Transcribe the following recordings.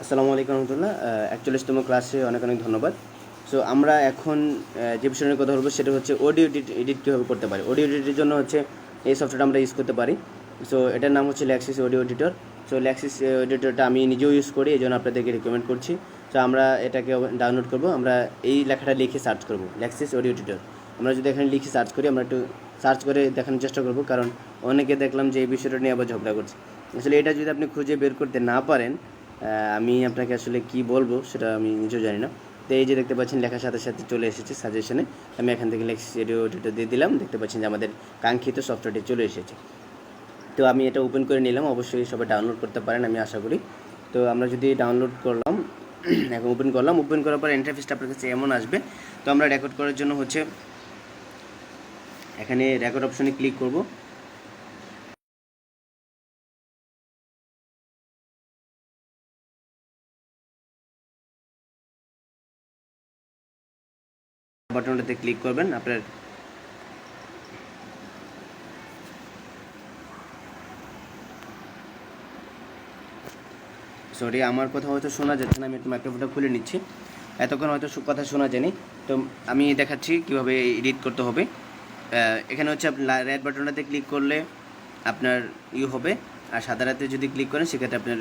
আসসালামু আলাইকুম রহমতুল্লাহ। 41তম ক্লাসে অনেক অনেক ধন্যবাদ। সো আমরা এখন যে বিষয় নিয়ে কথা বলবো সেটা হচ্ছে অডিও এডিট কীভাবে করতে পারি। অডিও এডিটের জন্য হচ্ছে এই সফটওয়্যারটা আমরা ইউজ করতে পারি। সো এটার নাম হচ্ছে ল্যাক্সিস অডিও এডিটর। সো ল্যাক্সিস এডিটরটা আমি নিজেও ইউজ করি, এই জন্য আপনাদেরকে রিকমেন্ড করছি। সো আমরা এটাকে ডাউনলোড করব, আমরা এই লেখাটা লিখে সার্চ করব, ল্যাক্সিস অডিও এডিটর। আমরা যদি এখানে লিখে সার্চ করি, আমরা একটু সার্চ করে দেখানোর চেষ্টা করব, কারণ অনেকে দেখলাম যে এই বিষয়টা নিয়ে আবার ঝগড়া করছে। আসলে এটা যদি আপনি খুঁজে বের করতে না পারেন, আমি আপনাকে আসলে কি বলবো সেটা আমি নিজেও জানি না। তো এই যে দেখতে পাচ্ছেন লেখার সাথে সাথে চলে এসেছে সাজেশনে। আমি এখান থেকে ল্যাক্সিস অডিও এডিটর দিয়ে দিলাম, দেখতে পাচ্ছেন যে আমাদের কাঙ্ক্ষিত সফটওয়্যারটি চলে এসেছে। তো আমি এটা ওপেন করে নিলাম, অবশ্যই সবাই ডাউনলোড করতে পারেন আমি আশা করি। তো আমরা যদি ডাউনলোড করলাম, এখন ওপেন করলাম, ওপেন করার পর ইন্টারফেসটা আপনার কাছে এমন আসবে। তো আমরা রেকর্ড করার জন্য হচ্ছে এখানে রেকর্ড অপশনে ক্লিক করব। বাটনটাতে ক্লিক করবেন। আপনার সরি, আমার কথা হয়তো শোনা যাচ্ছে না, আমি একটু মাইক্রোফোনটা খুলে নিচ্ছি। এতক্ষণ হয়তো কথা শোনা যায়নি। তো আমি দেখাচ্ছি কীভাবে এডিট করতে হবে। এখানে হচ্ছে রেড বাটনটাতে ক্লিক করলে আপনার হবে, আর সাদাটাতে যদি ক্লিক করেন সেক্ষেত্রে আপনার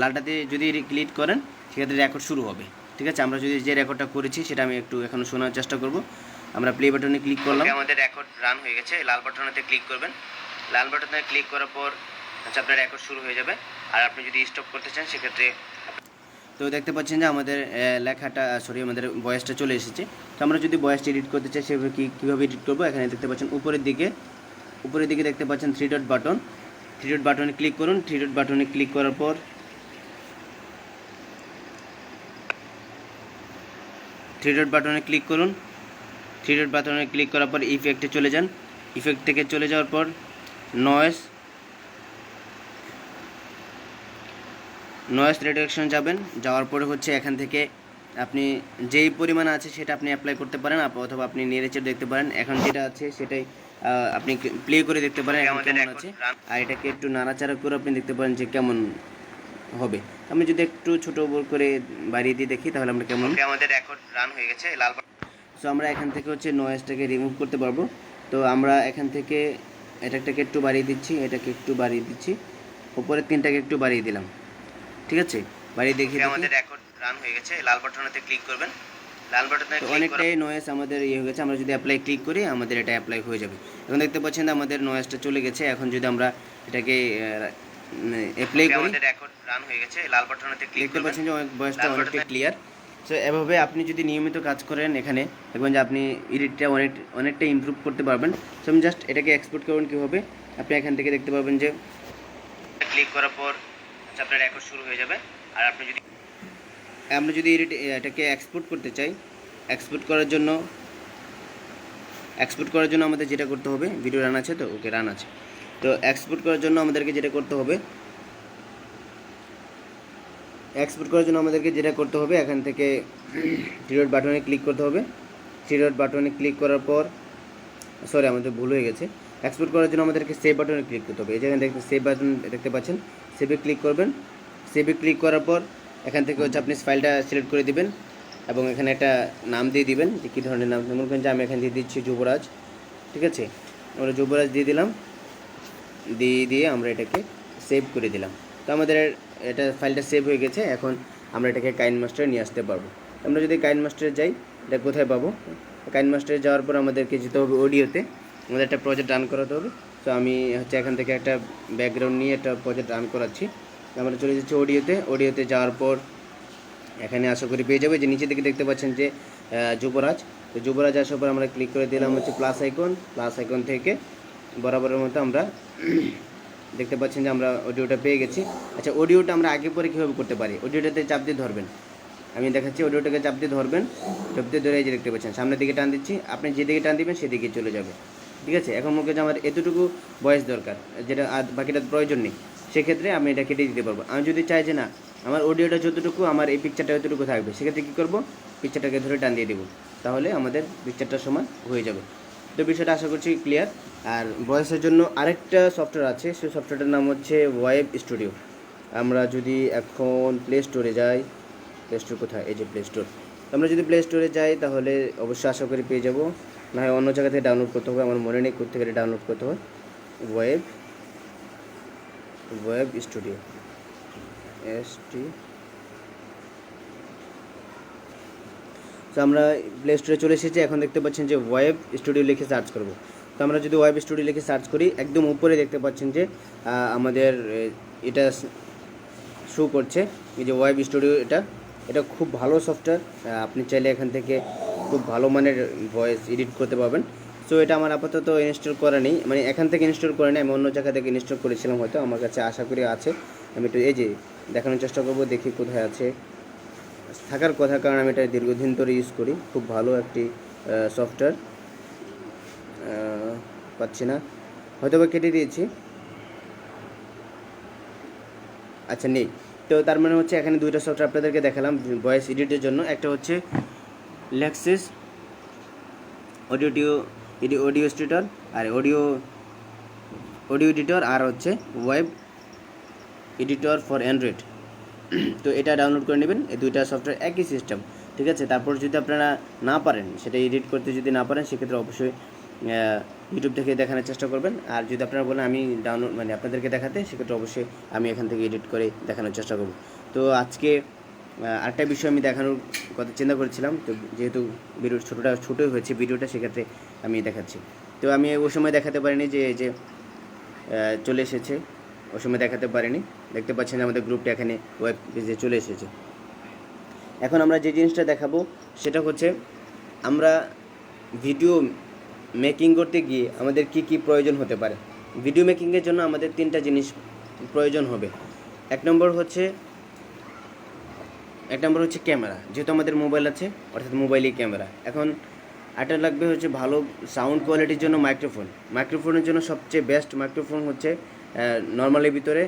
লালটাতে যদি ক্লিক করেন সেক্ষেত্রে রেকর্ড শুরু হবে। ঠিক আছে, আমরা যদি যে রেকর্ডটা করেছি সেটা আমি একটু এখন শোনার চেষ্টা করব। আমরা প্লে বাটনে ক্লিক করলাম, আমাদের রেকর্ড রান হয়ে গেছে। লাল বাটনটাতে ক্লিক করবেন, লাল বাটনে ক্লিক করার পর হচ্ছে আপনার রেকর্ড শুরু হয়ে যাবে। আর আপনি যদি স্টপ করতে চান সেক্ষেত্রে, তো দেখতে পাচ্ছেন যে আমাদের লেখাটা আমাদের ভয়েসটা চলে এসেছে। তো আমরা যদি ভয়েসটা এডিট করতে চাই সেভাবে কীভাবে এডিট করবো, এখানে দেখতে পাচ্ছেন উপরের দিকে দেখতে পাচ্ছেন থ্রি ডট বাটনে ক্লিক করুন। থ্রি ডট বাটনে ক্লিক করার পর থ্রি ডট বাটনে ক্লিক করার পর ইফেক্টে চলে যান। ইফেক্ট থেকে চলে যাওয়ার পর নয়েজ রিডাকশন যাওয়ার পরে হচ্ছে এখান থেকে আপনি যেই পরিমাণ আছে সেটা আপনি অ্যাপ্লাই করতে পারেন, অথবা আপনি নেড়েচেড়ে দেখতে পারেন। এখন যেটা আছে সেটাই আপনি প্লে করে দেখতে পারেন কেমন আছে, আর এটাকে একটু নাড়াচাড়া করে আপনি দেখতে পারেন যে কেমন হবে। আমি যদি একটু ছোটো করে বাড়িয়ে দিয়ে দেখি তাহলে আমরা কেমন, আমাদের রেকর্ড রান হয়ে গেছে লাল। সো আমরা এখান থেকে হচ্ছে নয়েজটাকে রিমুভ করতে পারবো। তো আমরা এখান থেকে এটাকে একটু বাড়িয়ে দিচ্ছি, উপরের তিনটাকে একটু বাড়িয়ে দিলাম। ঠিক আছে, বাড়িয়ে দেখি আমাদের রেকর্ড রান হয়ে গেছে। লাল বাটনটাতে ক্লিক করবেন, লাল বাটনে অনেকটাই নয়েজ আমাদের হয়ে গেছে। আমরা যদি অ্যাপ্লাই ক্লিক করি আমাদের এটা অ্যাপ্লাই হয়ে যাবে। এখন দেখতে পাচ্ছেন আমাদের নয়েজটা চলে গেছে। এখন যদি আমরা এটাকে অ্যাপ্লাই করি, আমাদের রেকর্ড রান হয়ে গেছে। লাল বাটনটাতে ক্লিক করতে পাচ্ছেন যে ভয়েসটা অনেকটা ক্লিয়ার। সো এভাবে আপনি যদি নিয়মিত কাজ করেন এখানে দেখবেন যে আপনি এডিটটা অনেকটা ইমপ্রুভ করতে পারবেন। সো আমি জাস্ট এটাকে এক্সপোর্ট করবেন কীভাবে, আপনি এখান থেকে দেখতে পাবেন যে ক্লিক করার পর আপনার রেকর্ড শুরু হয়ে যাবে। আর আপনি যদি এটাকে এক্সপোর্ট করতে চাই, এক্সপোর্ট করার জন্য আমাদের যেটা করতে হবে, ভিডিও রান আছে তো, ওকে রান আছে। তো এক্সপোর্ট করার জন্য আমাদেরকে যেটা করতে হবে, এখান থেকে থ্রি ডট বাটনে ক্লিক করতে হবে। থ্রি ডট বাটনে ক্লিক করার পর আমাদের ভুল হয়ে গেছে। এক্সপোর্ট করার জন্য আমাদেরকে সেভ বাটনে ক্লিক করতে হবে। এই জায়গায় সেভ বাটন দেখতে পাচ্ছেন, সেভে ক্লিক করবেন। সেভে ক্লিক করার পর এখান থেকে হচ্ছে আপনি ফাইলটা সিলেক্ট করে দিবেন এবং এখানে একটা নাম দিয়ে দিবেন যে কী ধরনের নাম। মনে করেন যে আমি এখানে দিয়ে দিচ্ছি যুবরাজ। ঠিক আছে, আমরা যুবরাজ দিয়ে দিলাম, দিয়ে আমরা এটাকে সেভ করে দিলাম। তো আমাদের এটা ফাইলটা সেভ হয়ে গেছে। এখন আমরা এটাকে কাইনমাস্টারে নিয়ে আসতে পারবো। আমরা যদি কাইনমাস্টারে যাই, এটা কোথায় পাবো? কাইনমাস্টারে যাওয়ার পর আমাদেরকে যেতে হবে অডিওতে, আমাদের একটা প্রজেক্ট রান করাতে হবে। তো আমি হচ্ছে এখান থেকে একটা ব্যাকগ্রাউন্ড নিয়ে একটা প্রজেক্ট রান করাচ্ছি। আমরা চলে যাচ্ছি অডিওতে যাওয়ার পর এখানে আশা করি পেয়ে যাবে যে নিচে দিকে দেখতে পাচ্ছেন যে যুবরাজ। তো যুবরাজ আসার পর আমরা ক্লিক করে দিলাম হচ্ছে প্লাস আইকন থেকে বরাবরের মতো আমরা দেখতে পাচ্ছেন যে আমরা অডিওটা পেয়ে গেছি। আচ্ছা, অডিওটা আমরা আগে পরে কীভাবে করতে পারি? অডিওটাতে চাপ দিয়ে ধরবেন, আমি দেখাচ্ছি। অডিওটাকে চাপ দিয়ে ধরবেন, ধরে এই যে দেখতে পাচ্ছেন সামনের দিকে টান দিচ্ছি, আপনি যেদিকে টান দিবেন সেদিকে চলে যাবে। ঠিক আছে, এখন মনে করেন আমার এতটুকু ভয়েস দরকার, যেটা আর বাকিটা প্রয়োজন নেই, সেক্ষেত্রে আমি এটা কেটে দিতে পারবো। আমি যদি চাই যে না, আমার অডিওটা যতটুকু, আমার এই পিকচারটা যতটুকু থাকবে, সেক্ষেত্রে কী করবো, পিকচারটাকে ধরে টান দিয়ে দেবো, তাহলে আমাদের পিকচারটার সমান হয়ে যাবে। তো বিষয়টা আশা করছি ক্লিয়ার। আর ভয়েসের জন্য আরেকটা সফটওয়্যার আছে, সেই সফটওয়্যারটার নাম হচ্ছে ওয়েব স্টুডিও। আমরা যদি এখন প্লে স্টোরে যাই, প্লে স্টোর কোথায়, এই যে প্লে স্টোর, আমরা যদি প্লে স্টোরে যাই তাহলে অবশ্যই আশা করি পেয়ে যাব, না হয় অন্য জায়গা থেকে ডাউনলোড করতে হবে, আমার মনে নেই কোথা থেকে ডাউনলোড করতে হয়। ওয়েব স্টুডিও তো আমরা প্লে স্টোরে চলে এসেছি। এখন দেখতে পাচ্ছেন যে ওয়েব স্টুডিও লিখে সার্চ করব। তো আমরা যদি ওয়েব স্টুডিও লিখে সার্চ করি, একদম উপরে দেখতে পাচ্ছেন যে আমাদের এটা শো করছে, এই যে ওয়েব স্টুডিও। এটা খুব ভালো সফটওয়্যার, আপনি চাইলে এখান থেকে খুব ভালো মানের ভয়েস এডিট করতে পারবেন। সো এটা আমার আপাতত ইনস্টল করা নেই, মানে এখান থেকে ইনস্টল করে নেই, আমি অন্য জায়গা থেকে ইনস্টল করেছিলাম, হয়তো আমার কাছে আশা করি আছে। আমি একটু এই যে দেখানোর চেষ্টা করবো, দেখি কোথায় আছে, থাকার কথা, কারণ আমি এটা দীর্ঘদিন ধরে ইউজ করি। খুব ভালো একটি সফটওয়্যার, পাচ্ছি না, হয়তো বা কেটে দিয়েছি, আচ্ছা নেই। তো তার মানে হচ্ছে এখানে দুইটা সফটওয়্যার আপনাদেরকে দেখালাম ভয়েস এডিটের জন্য। একটা হচ্ছে লেক্সিস অডিও স্টুডিও আর অডিও এডিটর, আর হচ্ছে ওয়েব এডিটর ফর অ্যান্ড্রয়েড। তো এটা ডাউনলোড করে নেবেন, এই দুইটা সফটওয়্যার একই সিস্টেম, ঠিক আছে। তারপর যদি আপনারা না পারেন, সেটা এডিট করতে যদি না পারেন, সেক্ষেত্রে অবশ্যই ইউটিউব থেকে দেখানোর চেষ্টা করবেন। আর যদি আপনারা বলেন আমি ডাউনলোড মানে আপনাদেরকে দেখাতে, সেক্ষেত্রে অবশ্যই আমি এখান থেকে এডিট করে দেখানোর চেষ্টা করব। তো আজকে আরেকটা বিষয় আমি দেখানোর কথা চিন্তা করেছিলাম, তো যেহেতু ভিডিও ছোটোই হয়েছে ভিডিওটা, সেক্ষেত্রে আমি দেখাচ্ছি। তো আমি ওই সময় দেখাতে পারিনি, যে চলে এসেছে, ওই সময় দেখাতে পারিনি। দেখতে পাচ্ছেন আমাদের গ্রুপটা এখানে ওয়েব পেজে চলে এসেছে। এখন আমরা যে জিনিসটা দেখাবো সেটা হচ্ছে, আমরা ভিডিও মেকিং করতে গিয়ে আমাদের কি কি প্রয়োজন হতে পারে। ভিডিও মেকিংয়ের জন্য আমাদের 3টা জিনিস প্রয়োজন হবে। এক নম্বর হচ্ছে ক্যামেরা, যেহেতু আমাদের মোবাইল আছে, অর্থাৎ মোবাইলেই ক্যামেরা। এখন আরেকটা লাগবে হচ্ছে ভালো সাউন্ড কোয়ালিটির জন্য মাইক্রোফোনের জন্য সবচেয়ে বেস্ট মাইক্রোফোন হচ্ছে নর্মালের ভিতরে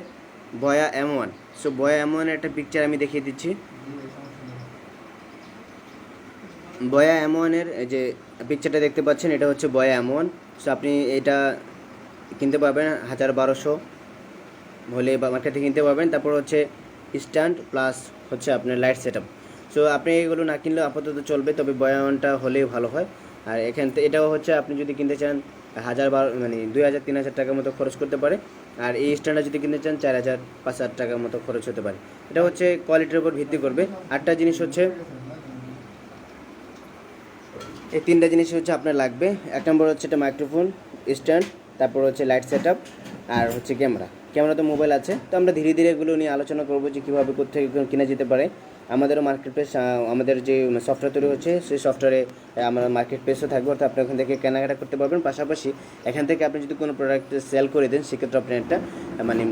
বয়া M1। সো বয়া M1 এর একটা পিকচার আমি দেখিয়ে দিচ্ছি। বয়া M1 এর যে পিকচারটা দেখতে পাচ্ছেন, এটা হচ্ছে বয়া M1। সো আপনি এটা কিনতে পারবেন 1000-1200 হলে বা মার্কেট থেকে কিনতে পারবেন। তারপর হচ্ছে স্ট্যান্ড প্লাস হচ্ছে আপনার লাইট সেটআপ। সো আপনি এগুলো না কিনলেও আপাতত চলবে, তবে বয়া M1টা হলেই ভালো হয়। আর এখান থেকে এটাও হচ্ছে আপনি যদি কিনতে চান 1000-12 মানে 2000-3000 টাকার মতো খরচ করতে পারে। আর এই স্ট্যান্ডটা যদি কিনতে চান 4000-5000 টাকার মতো খরচ হতে পারে। এটা হচ্ছে কোয়ালিটির উপর ভিত্তি করবে। আরেকটা জিনিস হচ্ছে, এই 3টা জিনিস হচ্ছে আপনার লাগবে। এক নম্বর হচ্ছে এটা মাইক্রোফোন, স্ট্যান্ড, তারপর হচ্ছে লাইট সেটআপ, আর হচ্ছে ক্যামেরা তো মোবাইল আছে। তো আমরা ধীরে ধীরে এগুলো নিয়ে আলোচনা করবো যে কীভাবে কোথায় কেনা যেতে পারে। আমাদেরও মার্কেট প্লেস, আমাদের যে সফটওয়্যার তৈরি হচ্ছে সেই সফটওয়্যারে আমরা মার্কেট প্লেসও থাকবে, অর্থাৎ আপনি ওখান থেকে কেনাকাটা করতে পারবেন। পাশাপাশি এখান থেকে আপনি যদি কোনো প্রোডাক্ট সেল করে দেন, সেক্ষেত্রে আপনি একটা মানে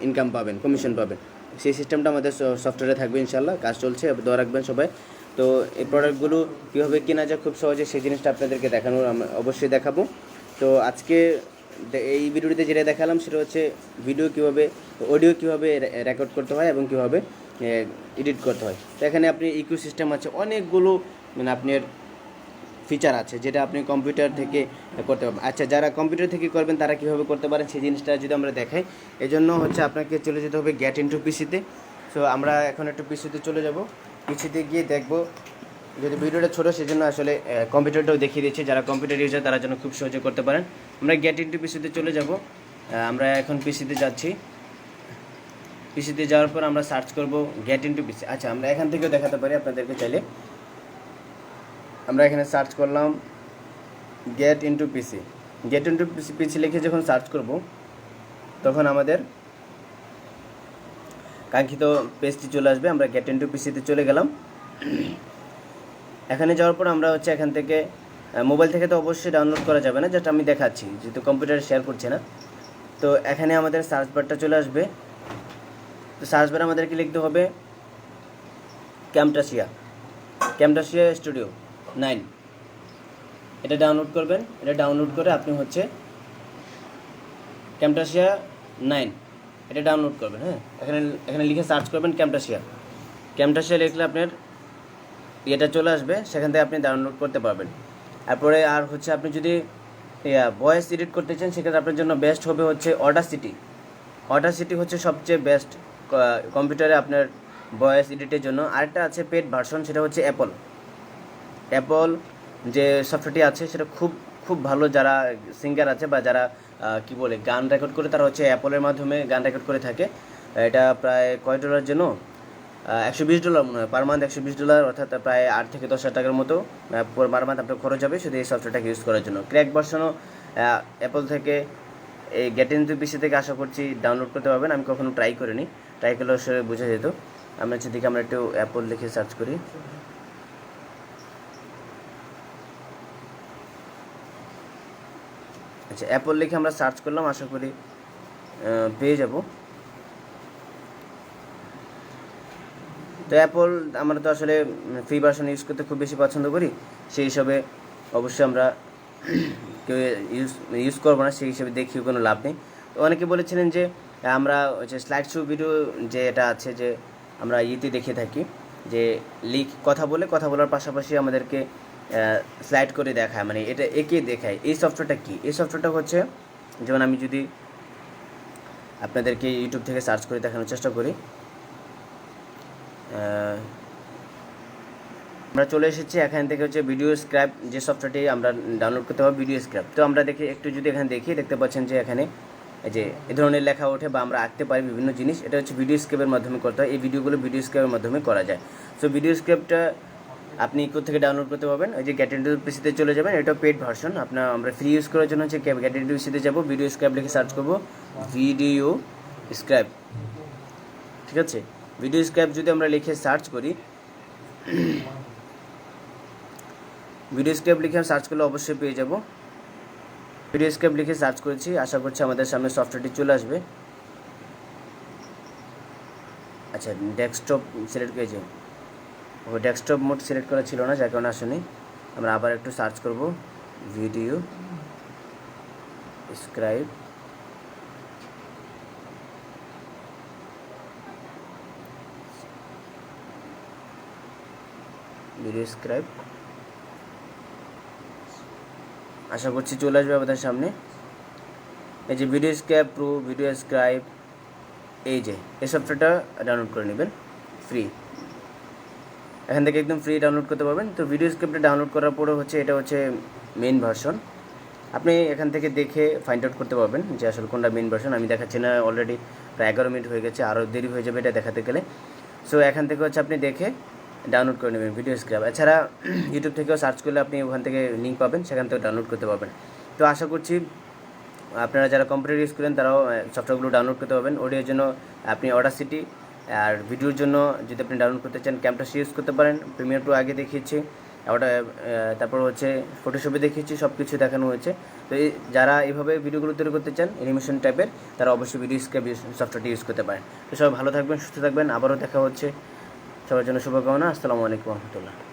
ইনকাম পাবেন, কমিশন পাবেন। সেই সিস্টেমটা আমাদের সফটওয়্যারে থাকবে ইনশাল্লাহ। কাজ চলছে, দোয়া রাখবেন সবাই। তো এই প্রোডাক্টগুলো কীভাবে কেনা যায় খুব সহজে, সেই জিনিসটা আপনাদেরকে দেখানোর আমরা অবশ্যই দেখাবো। তো আজকে এই ভিডিওটিতে যেটা দেখালাম সেটা হচ্ছে অডিও কীভাবে রেকর্ড করতে হয় এবং কীভাবে এডিট করতে হয়। তো এখানে আপনি ইকো সিস্টেম আছে, অনেকগুলো মানে আপনার ফিচার আছে, যেটা আপনি কম্পিউটার থেকে করতে পারবেন। আচ্ছা, যারা কম্পিউটার থেকে করবেন তারা কীভাবে করতে পারেন সেই জিনিসটা যদি আমরা দেখাই, এই জন্য হচ্ছে আপনাকে চলে যেতে হবে গেট ইনটু পিসিতে। সো আমরা এখন একটু পিসিতে চলে যাব, পিসিতে গিয়ে দেখব। যদি ভিডিওটা ছোটো, সেই জন্য আসলে কম্পিউটারটাও দেখিয়ে দিচ্ছি, যারা কম্পিউটার ইউজার তারা যেন খুব সহজে করতে পারেন। আমরা গেট ইনটু পিসিতে চলে যাব। আমরা এখন পিসিতে যাচ্ছি। পিসিতে যাওয়ার পর আমরা সার্চ করব গেট ইনটু পিসি। আচ্ছা, আমরা এখান থেকেও দেখাতে পারি আপনাদেরকে চাইলে। আমরা এখানে সার্চ করলাম গেট ইনটু পিসি লিখে যখন সার্চ করব, তখন আমাদের কাঙ্ক্ষিত পেজটি চলে আসবে। আমরা গেট ইনটু পিসিতে চলে গেলাম। এখানে যাওয়ার পর আমরা হচ্ছে এখান থেকে মোবাইল থেকে তো অবশ্যই ডাউনলোড করা যাবে না, যেটা আমি দেখাচ্ছি, যেহেতু কম্পিউটারে শেয়ার করছে না। তো এখানে আমাদের সার্চ বারটা চলে আসবে। তো সার্চ বারে আমাদেরকে লিখতে হবে ক্যামটাসিয়া স্টুডিও 9। এটা ডাউনলোড করবেন। এটা ডাউনলোড করে আপনি হচ্ছে ক্যামটাসিয়া 9 এটা ডাউনলোড করবেন। হ্যাঁ, এখানে লিখে সার্চ করবেন ক্যামটাসিয়া লিখলে আপনার এটা চলে আসবে, সেখান থেকে আপনি ডাউনলোড করতে পারবেন। তারপরে আর হচ্ছে আপনি যদি ভয়েস এডিট করতে চান, সেক্ষেত্রে আপনার জন্য বেস্ট হবে হচ্ছে অডাসিটি হচ্ছে সবচেয়ে বেস্ট কম্পিউটারে আপনার ভয়েস এডিটের জন্য। আরেকটা আছে পেড ভার্সন, সেটা হচ্ছে অ্যাপল যে সফটওয়্যারটি আছে সেটা খুব খুব ভালো। যারা সিঙ্গার আছে বা যারা কি বলে গান রেকর্ড করে, তারা হচ্ছে অ্যাপলের মাধ্যমে গান রেকর্ড করে থাকে। এটা প্রায় কয় ডলার জন্য, $120 মনে হয়, পার মান্থ $120, অর্থাৎ প্রায় 8 থেকে 10,000 টাকার মতো পার মান্থ আপনার খরচ হবে শুধু এই সফটওয়্যারটাকে ইউজ করার জন্য। ক্র্যাক ভার্সনও অ্যাপল থেকে এই গেট ইনটু পিসি থেকে আশা করছি ডাউনলোড করতে পারবেন। আমি কখনো ট্রাই করিনি, ট্রাই করলে আসলে বোঝা যেত। আমরা হচ্ছে দিকে আমরা একটু অ্যাপল লিখে সার্চ করি। আচ্ছা, অ্যাপল লিখে আমরা সার্চ করলাম, আশা করি পেয়ে যাব। তো অ্যাপল আমরা তো আসলে ফ্রি ভার্সন ইউজ করতে খুব বেশি পছন্দ করি, সেই হিসাবে অবশ্যই আমরা কেউ ইউজ করবো না, সেই হিসেবে দেখিও কোনো লাভ নেই। তো অনেকে বলেছিলেন যে আমরা হচ্ছে স্লাইড শো ভিডিও যে এটা আছে, যে আমরা ইয়েতে দেখে থাকি যে কথা বলার পাশাপাশি আমাদেরকে স্লাইড করে দেখায়, মানে এটা এঁকে দেখায়। এই সফটওয়্যারটা কি? এই সফটওয়্যারটা হচ্ছে, যেমন আমি যদি আপনাদেরকে ইউটিউব থেকে সার্চ করে দেখানোর চেষ্টা করি, আমরা চলে এসেছি এখান থেকে হচ্ছে ভিডিও স্ক্রাইব যে সফটওয়্যারটি আমরা ডাউনলোড করতে হবে, ভিডিও স্ক্রাইব। তো আমরা দেখি একটু যদি এখানে দেখি, দেখতে পাচ্ছেন যে এখানে এই যে এই ধরনের লেখা ওঠে বা আমরা আঁকতে পারি বিভিন্ন জিনিস। এটা হচ্ছে ভিডিও স্ক্রাইবের মাধ্যমে করতে হয়। এই ভিডিওগুলো ভিডিও স্ক্রাইবের মাধ্যমে করা যায়। সো ভিডিও স্ক্রাইবটা আপনি কোথা ডাউনলোড করতে পারবেন, ওই যে গেট ইনটু পিসিতে চলে যাবেন। এটা পেড ভার্সন। আমরা ফ্রি ইউজ করার জন্য হচ্ছে গেট ইনটু পিসিতে যাবো, ভিডিও স্ক্রাইব লিখে সার্চ করবো, ভিডিও স্ক্রাইব। ঠিক আছে, ভিডিও স্ক্রাইব যদি আমরা লিখে সার্চ করি, ভিডিও স্ক্রাইব লিখে সার্চ করলে অবশ্যই পেয়ে যাব। ভিডিও স্ক্রাইব লিখে সার্চ করেছি, আশা করছি আমাদের সামনে সফটওয়্যারটি চলে আসবে। আচ্ছা, ডেস্কটপ সিলেক্ট করেছি, ডেস্কটপ মোড সিলেক্ট করা ছিল না, যার কারণে আসেনি। আমরা আবার একটু সার্চ করব, ভিডিও স্ক্রাইব। ভিডিও স্ক্রাইব আশা করছি চলে আসবে আমাদের সামনে। এই যে video scribe pro, video scribe, এই যে এই সফটওয়্যারটা ডাউনলোড করে নেবেন ফ্রি। এখান থেকে একদম ফ্রি ডাউনলোড করতে পারবেন। তো ভিডিও স্ক্রিপ্টটা ডাউনলোড করার পরে হচ্ছে এটা হচ্ছে মেইন ভার্সন। আপনি এখান থেকে দেখে ফাইন্ড আউট করতে পারবেন যে আসলে কোনটা মেইন ভার্সন। আমি দেখাচ্ছি না, অলরেডি প্রায় 11 মিনিট হয়ে গেছে, আরও দেরি হয়ে যাবে এটা দেখাতে গেলে। সো এখান থেকে হচ্ছে আপনি দেখে ডাউনলোড করে নেবেন ভিডিও স্ক্রাইব। এছাড়া ইউটিউব থেকেও সার্চ করলে আপনি ওখান থেকে লিঙ্ক পাবেন, সেখান থেকে ডাউনলোড করতে পারবেন। তো আশা করছি আপনারা যারা কম্পিউটার ইউজ করেন তারাও সফটওয়্যারগুলো ডাউনলোড করতে পারবেন। অডিওর জন্য আপনি অডাসিটি, আর ভিডিওর জন্য যদি আপনি ডাউনলোড করতে চান ক্যামটাসি ইউজ করতে পারেন। প্রিমিয়ার প্রো আগে দেখিয়েছি, ওটা তারপর হচ্ছে ফটোশপে দেখিয়েছি, সব কিছু দেখানো হয়েছে। তো যারা এইভাবে ভিডিওগুলো তৈরি করতে চান অ্যানিমেশন টাইপের, তারা অবশ্যই ভিডিও স্ক্রাইব সফটওয়্যারটি ইউজ করতে পারেন। তো সবাই ভালো থাকবেন, সুস্থ থাকবেন, আবারও দেখা হচ্ছে। সবার জন্য শুভকামনা। আসসালামু আলাইকুম রহমতুল্লাহ।